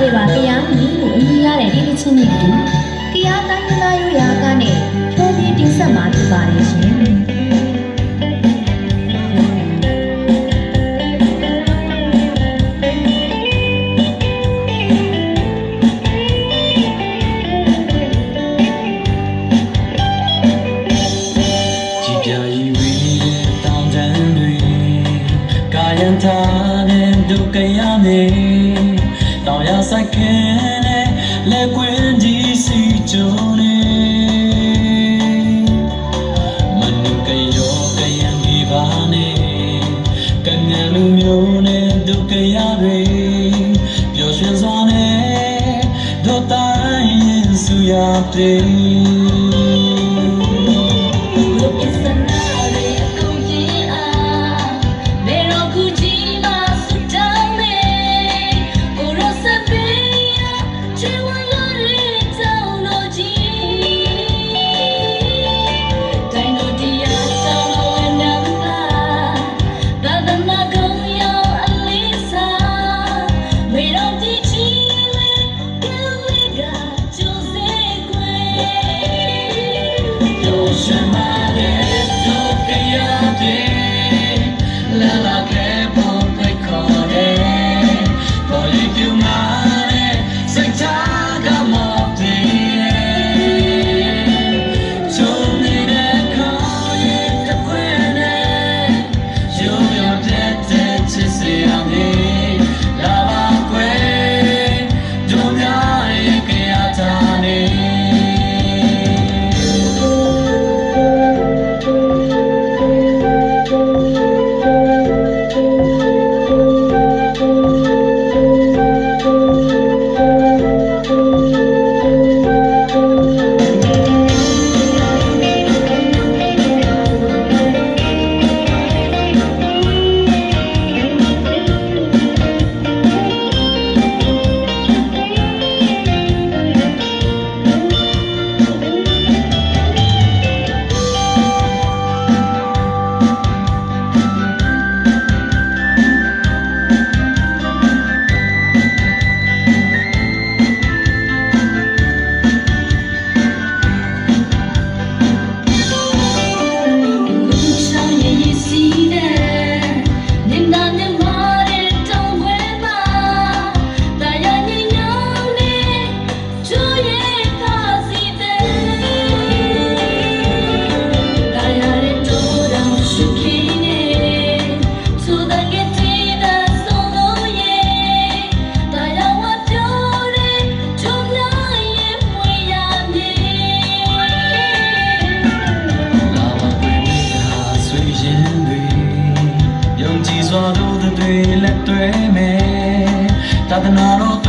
ခဲ့ပါကရားညီလို့အမည်ရတဲ့ဒီတစ်ချင်းနဲ့တူကရားတိုင်းသားရိုးရာကနဲ့ဖြိုးပြီးတင်ဆက်မှာဖြစ်ပါတယ်ရှင်ဒုက္ခရနေတောင်ရဆိုင်ခင်နဲ့လက်ကွင်းကြီးစီကျုံနေမနုကရောကရံဒီပါနေကံညာလူမျိုးနဲ့ဒုက္ခရတွေပျော်ရွှင်စွာနဲ့ဒုတိုင်းရင်စုရတဲ့စွာတို့တွေလက်တွဲမယ်သာသနာတော်